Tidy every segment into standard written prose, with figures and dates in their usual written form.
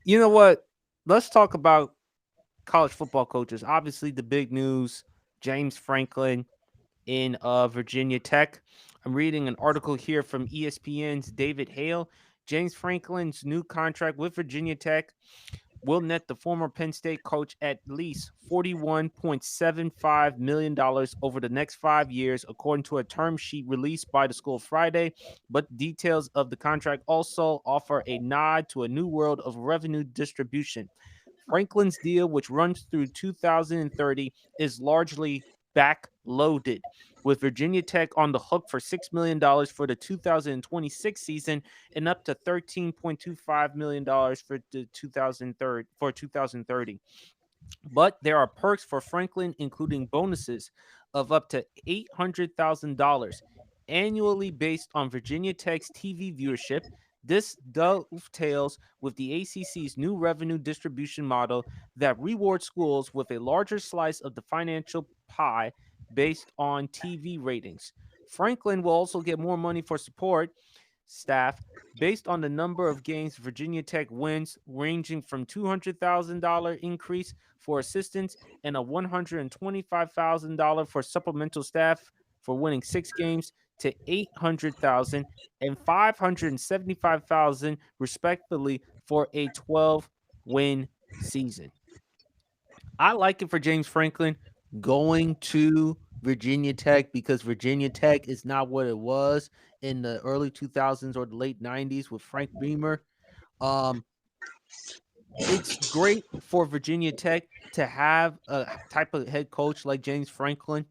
You know what? Let's talk about college football coaches. Obviously, the big news: James Franklin in Virginia Tech. I'm reading an article here from ESPN's David Hale. James Franklin's new contract with Virginia Tech will net the former Penn State coach at least $41.75 million over the next 5 years, according to a term sheet released by the school Friday. But details of the contract also offer a nod to a new world of revenue distribution. Franklin's deal, which runs through 2030, is largely backloaded, with Virginia Tech on the hook for $6 million for the 2026 season and up to $13.25 million for the 2030. But there are perks for Franklin, including bonuses of up to $800,000 annually based on Virginia Tech's TV viewership. This dovetails with the ACC's new revenue distribution model that rewards schools with a larger slice of the financial pie based on TV ratings. Franklin will also get more money for support staff based on the number of games Virginia Tech wins, ranging from $200,000 increase for assistants and a $125,000 for supplemental staff for winning 6 games to 800,000 and 575,000 respectively for a 12-win season. I like it for James Franklin going to Virginia Tech because Virginia Tech is not what it was in the early 2000s or the late 90s with Frank Beamer. Um, it's great for Virginia Tech to have a type of head coach like James Franklin.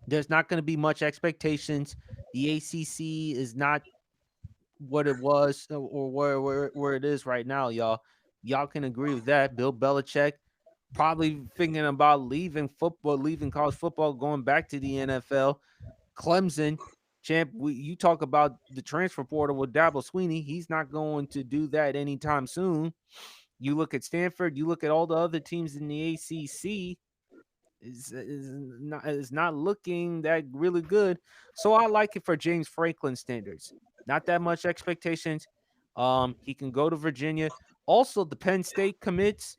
There's not going to be much expectations. The ACC is not what it was or where it is right now, y'all. Y'all can agree with that. Bill Belichick probably thinking about leaving football, leaving college football, going back to the NFL. Clemson, champ, you talk about the transfer portal with Dabo Sweeney. He's not going to do that anytime soon. You look at Stanford, you look at all the other teams in the ACC, is not looking that really good. So I like it for James Franklin standards. Not that much expectations. He can go to Virginia. Also, the Penn State commits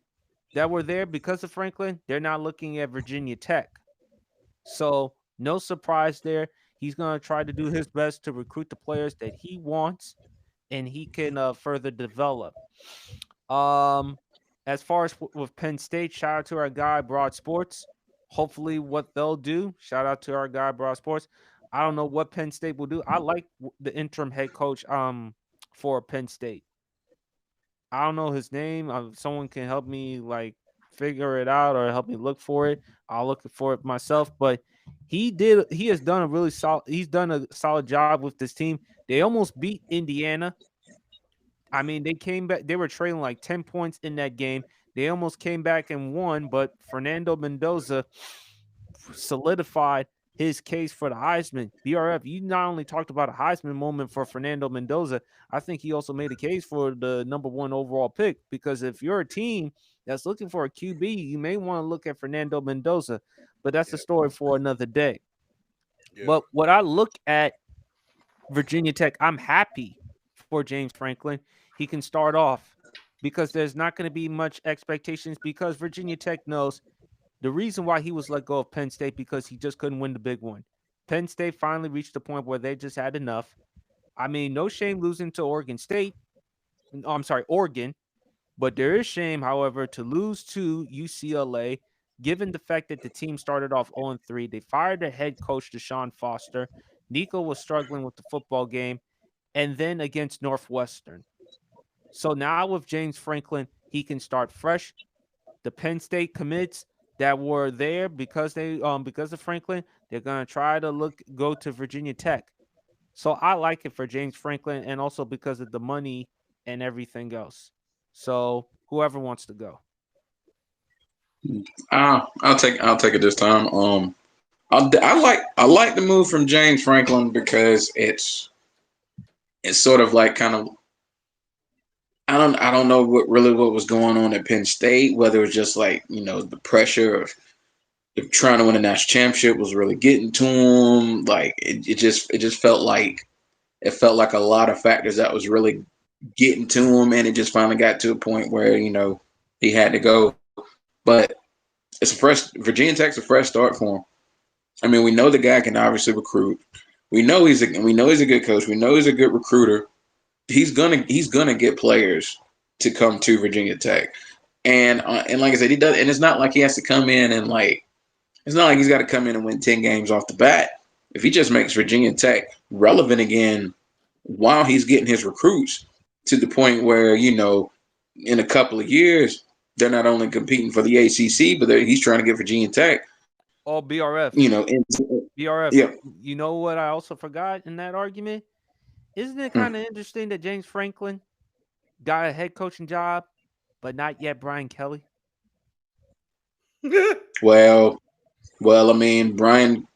that were there because of Franklin, they're not looking at Virginia Tech. So no surprise there. He's going to try to do his best to recruit the players that he wants and he can further develop. Um, as far as with Penn State, shout out to our guy Broad Sports. Hopefully, what they'll do. Shout out to our guy Broad Sports. I don't know what Penn State will do. I like the interim head coach for Penn State. I don't know his name. If someone can help me like figure it out or help me look for it, I'll look for it myself. But he has done a really solid he's done a solid job with this team. They almost beat Indiana. I mean, they came back, they were trailing like 10 points in that game. They almost came back and won, but Fernando Mendoza solidified his case for the Heisman. BRF, you not only talked about a Heisman moment for Fernando Mendoza, I think he also made a case for the number one overall pick because if you're a team that's looking for a QB, you may want to look at Fernando Mendoza, but that's a Yeah, story for another day. yeah, But what I look at Virginia Tech, I'm happy for James Franklin. He can start off because there's not going to be much expectations because Virginia Tech knows the reason why he was let go of Penn State because he just couldn't win the big one. Penn State finally reached the point where they just had enough. I mean, no shame losing to Oregon State. Oh, I'm sorry, Oregon. But there is shame, however, to lose to UCLA, given the fact that the team started off 0-3. They fired their head coach, Deshaun Foster. Nico was struggling with the football game, and then against Northwestern. So now with James Franklin, he can start fresh. The Penn State commits that were there because of Franklin, they're gonna try to go to Virginia Tech. So I like it for James Franklin and also because of the money and everything else. So whoever wants to go. I'll take it this time. I like the move from James Franklin because it's sort of like kind of I don't know what was going on at Penn State, whether it was just like the pressure of trying to win a national championship was really getting to him. Like it just felt like a lot of factors that was really getting to him, and it just finally got to a point where he had to go. But it's a fresh Virginia Tech's a fresh start for him. I mean, we know the guy can obviously recruit. We know he's a good coach. We know he's a good recruiter. He's gonna get players to come to Virginia Tech, and like I said, he does. And it's not like he has to come in and it's not like he's got to come in and win 10 games off the bat. If he just makes Virginia Tech relevant again while he's getting his recruits to the point where in a couple of years they're not only competing for the ACC, but he's trying to get Virginia Tech. All BRF. BRF. Yeah. You know what I also forgot in that argument? Isn't it kind of interesting that James Franklin got a head coaching job, but not yet Brian Kelly? Well, I mean, Brian,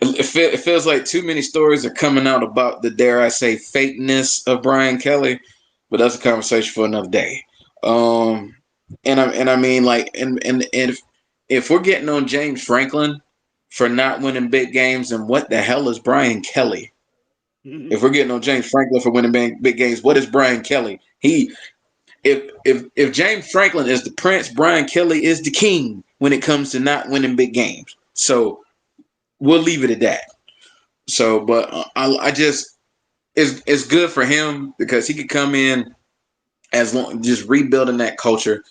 it feels like too many stories are coming out about the, dare I say, fakeness of Brian Kelly, but that's a conversation for another day. And I mean, like, and if we're getting on James Franklin for not winning big games, then what the hell is Brian Kelly? If we're getting on James Franklin for winning big games, what is Brian Kelly? If James Franklin is the prince, Brian Kelly is the king when it comes to not winning big games. So we'll leave it at that. So, but I just it's good for him because he could come in just rebuilding that culture,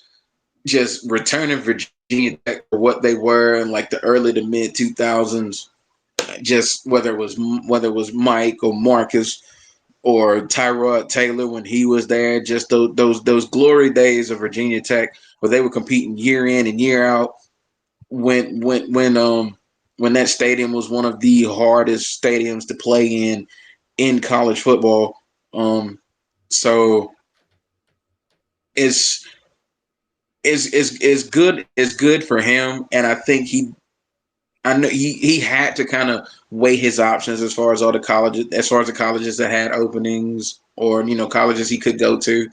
just returning Virginia Tech for what they were in like the early to mid 2000s. Just whether it was Mike or Marcus or Tyrod Taylor when he was there, just those glory days of Virginia Tech where they were competing year in and year out. When that stadium was one of the hardest stadiums to play in college football, so it's good for him, and I think I know he had to kind of weigh his options as far as the colleges that had openings or colleges he could go to.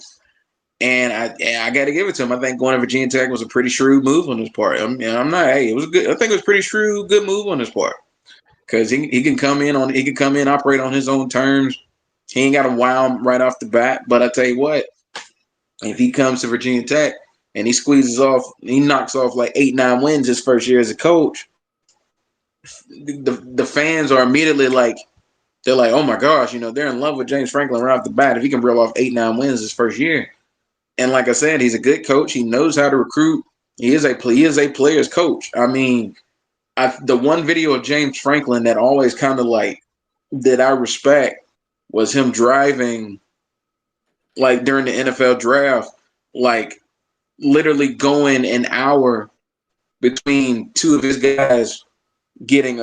And I got to give it to him. I think going to Virginia Tech was a pretty shrewd move on his part. It was good. I think it was a pretty shrewd, good move on his part because he can come in, operate on his own terms. He ain't got to wow him right off the bat. But I tell you what, if he comes to Virginia Tech and he knocks off like 8-9 wins his first year as a coach, the fans are immediately they're like, oh my gosh, they're in love with James Franklin right off the bat if he can reel off 8-9 wins his first year. And like I said, he's a good coach. He knows how to recruit. He is a player's coach. I mean, the one video of James Franklin that always kind of that I respect was him driving during the NFL draft, literally going an hour between two of his guys getting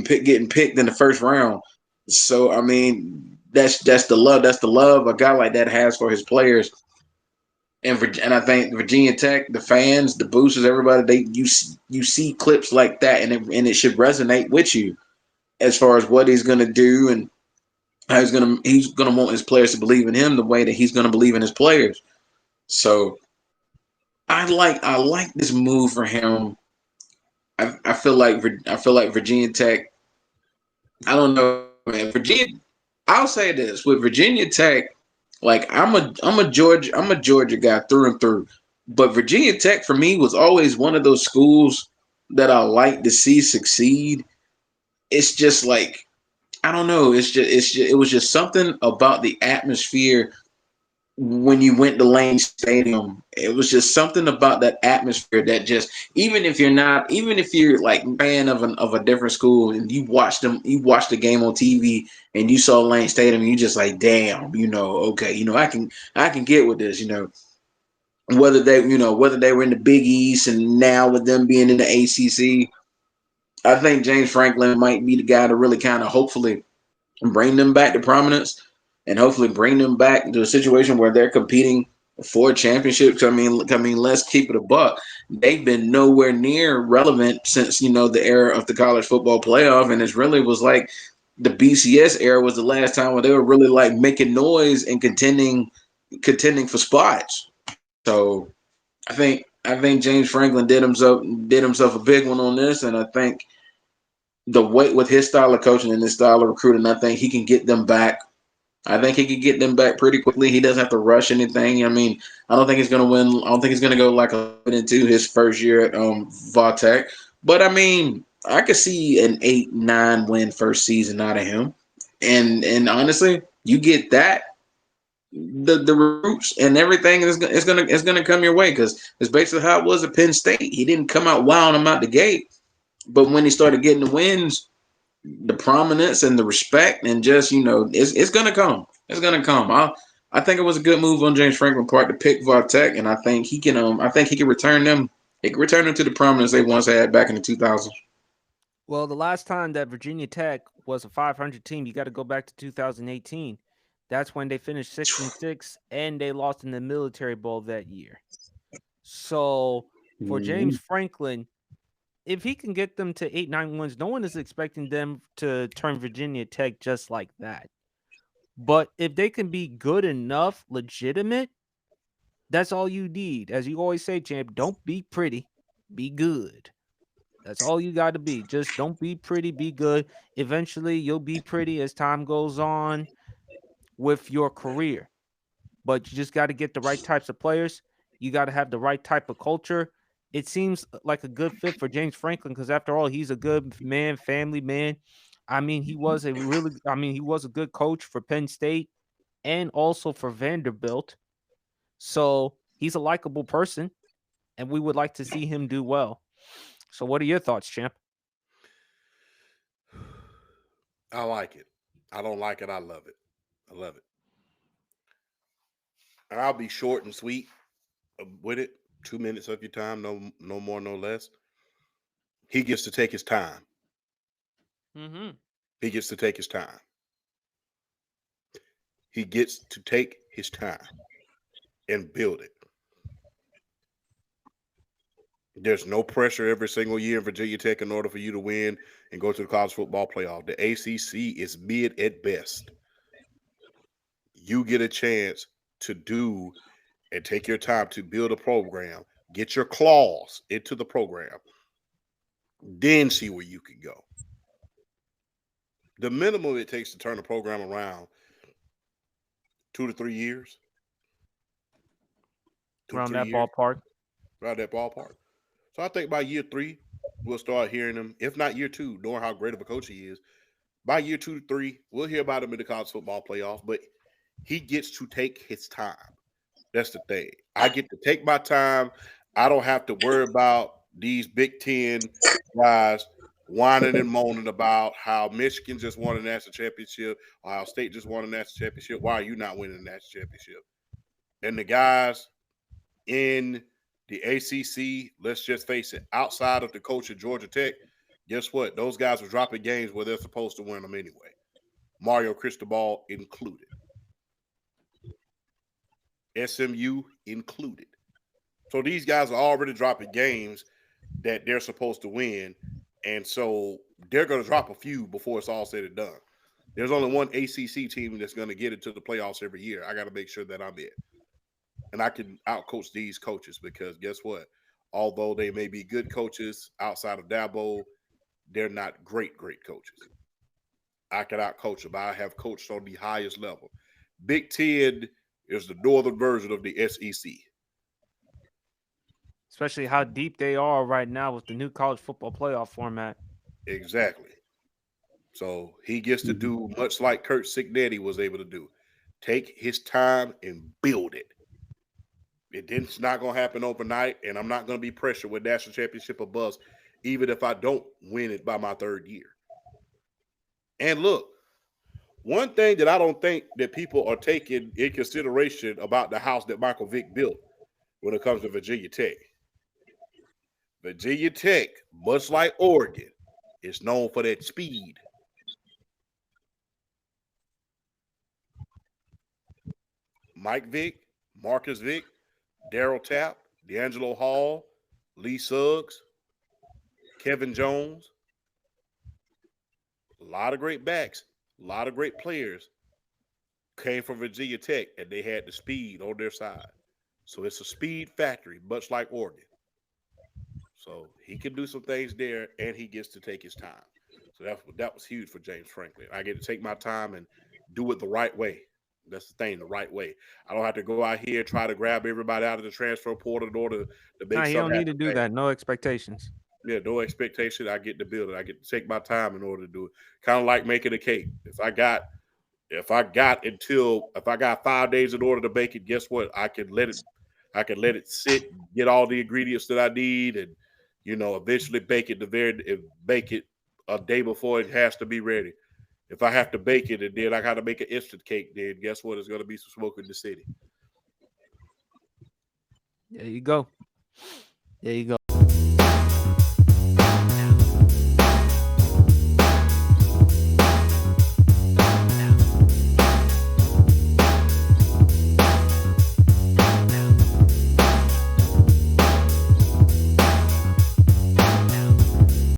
picked in the first round. So I mean, that's the love a guy like that has for his players. And I think Virginia Tech, the fans, the boosters, everybody, you see clips like that, and it should resonate with you as far as what he's going to do and how he's going to want his players to believe in him the way that he's going to believe in his players. So I like this move for him. I feel like Virginia Tech. I don't know, man. I'll say this with Virginia Tech. I'm a Georgia guy through and through, but Virginia Tech for me was always one of those schools that I like to see succeed. It's just I don't know. It was just something about the atmosphere when you went to Lane Stadium. It was just something about that atmosphere that just even if you're like a fan of a different school and you watched the game on TV and you saw Lane Stadium and you just like, damn, okay, I can get with this, whether they were in the Big East and now with them being in the ACC. I think James Franklin might be the guy to really kind of hopefully bring them back to prominence and hopefully bring them back to a situation where they're competing for championships. I mean, let's keep it a buck. They've been nowhere near relevant since, the era of the college football playoff. And it really was like the BCS era was the last time where they were really making noise and contending for spots. So I think James Franklin did himself a big one on this. And I think with his style of coaching and his style of recruiting, I think he can get them back. I think he could get them back pretty quickly. He doesn't have to rush anything. I mean, I don't think he's going to win. I don't think he's going to go like 11-2 his first year at Vautech. But I mean, I could see an 8-9 win first season out of him. And honestly, you get that the recruits and everything is gonna come your way because it's basically how it was at Penn State. He didn't come out wowing him out the gate, but when he started getting the wins, the prominence and the respect and just it's gonna come. It's gonna come. I think it was a good move on James Franklin's part to pick Vautech, and I think he can return them. He can return them to the prominence they once had back in the 2000s. Well, the last time that Virginia Tech was a 500 team, you got to go back to 2018. That's when they finished 6-6 and they lost in the Military Bowl that year. So for James Franklin, if he can get them to 8-9 wins, no one is expecting them to turn Virginia Tech just like that. But if they can be good enough, legitimate, that's all you need. As you always say, champ, don't be pretty, be good. That's all you got to be. Just don't be pretty, be good. Eventually, you'll be pretty as time goes on with your career. But you just got to get the right types of players. You got to have the right type of culture. It seems like a good fit for James Franklin because after all, he's a good man, family man. I mean, he was a good coach for Penn State and also for Vanderbilt. So he's a likable person, and we would like to see him do well. So, what are your thoughts, champ? I like it. I don't like it. I love it. I love it. And I'll be short and sweet with it. 2 minutes of your time, no more, no less. He gets to take his time. Mm-hmm. He gets to take his time. He gets to take his time and build it. There's no pressure every single year in Virginia Tech in order for you to win and go to the college football playoff. The ACC is mid at best. You get a chance to do and take your time to build a program, get your claws into the program, then see where you can go. The minimum it takes to turn a program around, 2 to 3 years. Around that ballpark. Around that ballpark. So I think by year 3, we'll start hearing him. If not year 2, knowing how great of a coach he is. By year 2 to 3, we'll hear about him in the college football playoff. But he gets to take his time. That's the thing. I get to take my time. I don't have to worry about these Big Ten guys whining and moaning about how Michigan just won a national championship, Ohio State just won a national championship. Why are you not winning a national championship? And the guys in the ACC, let's just face it, outside of the coach at Georgia Tech, guess what? Those guys are dropping games where they're supposed to win them anyway. Mario Cristobal included. SMU included. So these guys are already dropping games that they're supposed to win. And so they're going to drop a few before it's all said and done. There's only one ACC team that's going to get into the playoffs every year. I got to make sure that I'm it. And I can outcoach these coaches because guess what? Although they may be good coaches outside of Dabo, they're not great coaches. I can outcoach them. I have coached on the highest level. Big Ten is the northern version of the SEC. Especially how deep they are right now with the new college football playoff format. Exactly. So he gets to do much like Kurt Cignetti was able to do. Take his time and build it. It's not going to happen overnight, and I'm not going to be pressured with national championship or bust, even if I don't win it by my 3rd year. And look, one thing that I don't think that people are taking in consideration about the house that Michael Vick built when it comes to Virginia Tech. Virginia Tech, much like Oregon, is known for that speed. Mike Vick, Marcus Vick, Darryl Tapp, D'Angelo Hall, Lee Suggs, Kevin Jones. A lot of great backs, a lot of great players came from Virginia Tech, and they had the speed on their side. So it's a speed factory, much like Oregon. So he can do some things there, and he gets to take his time. So that was huge for James Franklin. I get to take my time and do it the right way. That's the thing, the right way. I don't have to go out here and try to grab everybody out of the transfer portal in order to Nah, make you don't something need to happen. do that. No expectations. Yeah, no expectation. I get to build it. I get to take my time in order to do it. Kind of like making a cake. If I got 5 days in order to bake it, guess what? I can let it sit, get all the ingredients that I need, and eventually bake it a day before it has to be ready. If I have to bake it and then I got to make an instant cake, then guess what? It's going to be some smoke in the city. There you go. There you go.